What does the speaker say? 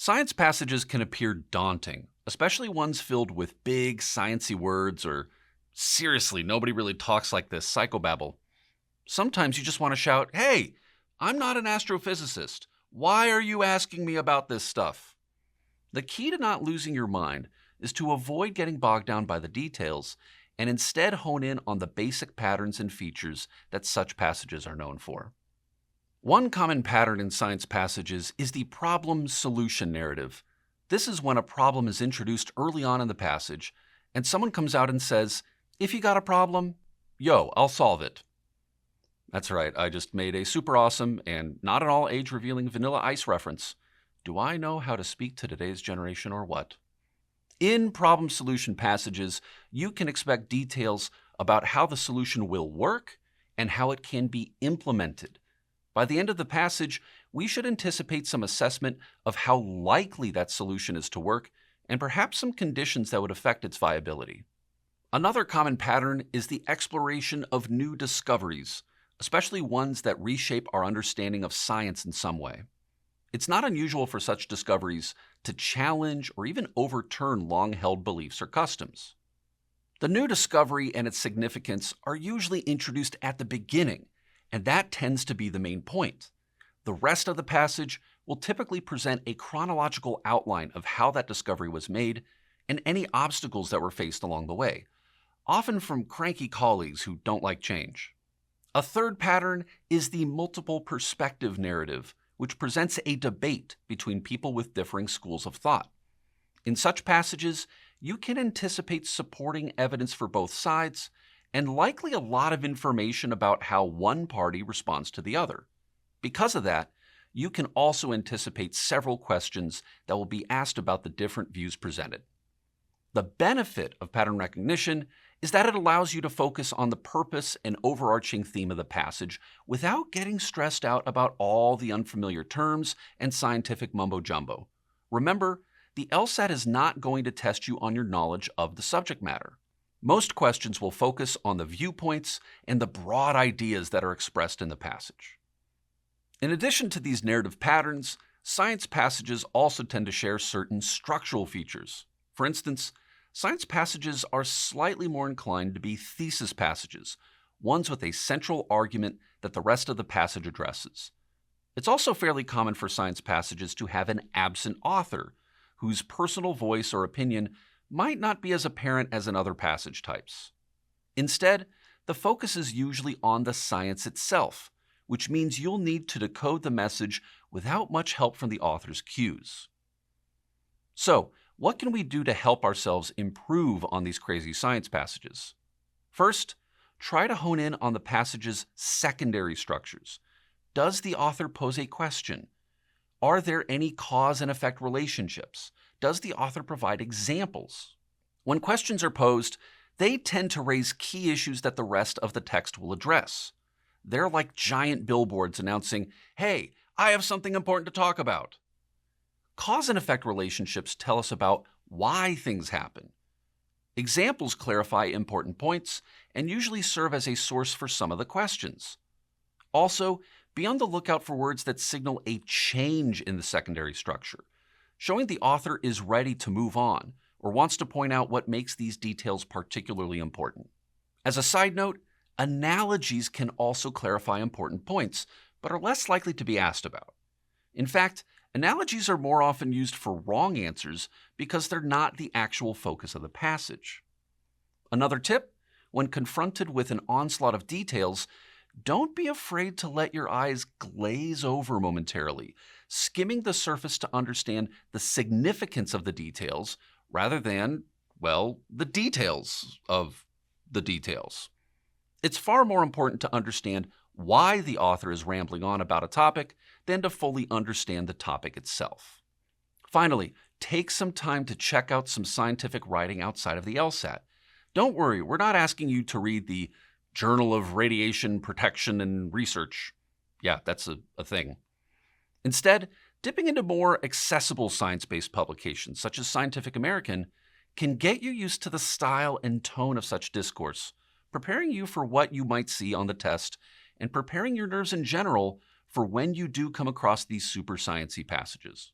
Science passages can appear daunting, especially ones filled with big, sciencey words or seriously, nobody really talks like this psychobabble. Sometimes you just want to shout, "Hey, I'm not an astrophysicist. Why are you asking me about this stuff?" The key to not losing your mind is to avoid getting bogged down by the details and instead hone in on the basic patterns and features that such passages are known for. One common pattern in science passages is the problem-solution narrative. This is when a problem is introduced early on in the passage, and someone comes out and says, "If you got a problem, yo, I'll solve it." That's right, I just made a super awesome and not at all age-revealing Vanilla Ice reference. Do I know how to speak to today's generation or what? In problem-solution passages, you can expect details about how the solution will work and how it can be implemented. By the end of the passage, we should anticipate some assessment of how likely that solution is to work and perhaps some conditions that would affect its viability. Another common pattern is the exploration of new discoveries, especially ones that reshape our understanding of science in some way. It's not unusual for such discoveries to challenge or even overturn long-held beliefs or customs. The new discovery and its significance are usually introduced at the beginning, and that tends to be the main point. The rest of the passage will typically present a chronological outline of how that discovery was made and any obstacles that were faced along the way, often from cranky colleagues who don't like change. A third pattern is the multiple perspective narrative, which presents a debate between people with differing schools of thought. In such passages, you can anticipate supporting evidence for both sides and likely a lot of information about how one party responds to the other. Because of that, you can also anticipate several questions that will be asked about the different views presented. The benefit of pattern recognition is that it allows you to focus on the purpose and overarching theme of the passage without getting stressed out about all the unfamiliar terms and scientific mumbo-jumbo. Remember, the LSAT is not going to test you on your knowledge of the subject matter. Most questions will focus on the viewpoints and the broad ideas that are expressed in the passage. In addition to these narrative patterns, science passages also tend to share certain structural features. For instance, science passages are slightly more inclined to be thesis passages, ones with a central argument that the rest of the passage addresses. It's also fairly common for science passages to have an absent author, whose personal voice or opinion might not be as apparent as in other passage types. Instead, the focus is usually on the science itself, which means you'll need to decode the message without much help from the author's cues. So, what can we do to help ourselves improve on these crazy science passages? First, try to hone in on the passage's secondary structures. Does the author pose a question? Are there any cause and effect relationships? Does the author provide examples? When questions are posed, they tend to raise key issues that the rest of the text will address. They're like giant billboards announcing, "Hey, I have something important to talk about." Cause and effect relationships tell us about why things happen. Examples clarify important points and usually serve as a source for some of the questions. Also, be on the lookout for words that signal a change in the secondary structure, showing the author is ready to move on or wants to point out what makes these details particularly important. As a side note, analogies can also clarify important points, but are less likely to be asked about. In fact, analogies are more often used for wrong answers because they're not the actual focus of the passage. Another tip, when confronted with an onslaught of details, don't be afraid to let your eyes glaze over momentarily, skimming the surface to understand the significance of the details rather than, well, the details of the details. It's far more important to understand why the author is rambling on about a topic than to fully understand the topic itself. Finally, take some time to check out some scientific writing outside of the LSAT. Don't worry, we're not asking you to read the Journal of Radiation Protection and Research. Yeah, that's a thing. Instead, dipping into more accessible science-based publications, such as Scientific American, can get you used to the style and tone of such discourse, preparing you for what you might see on the test and preparing your nerves in general for when you do come across these super sciencey passages.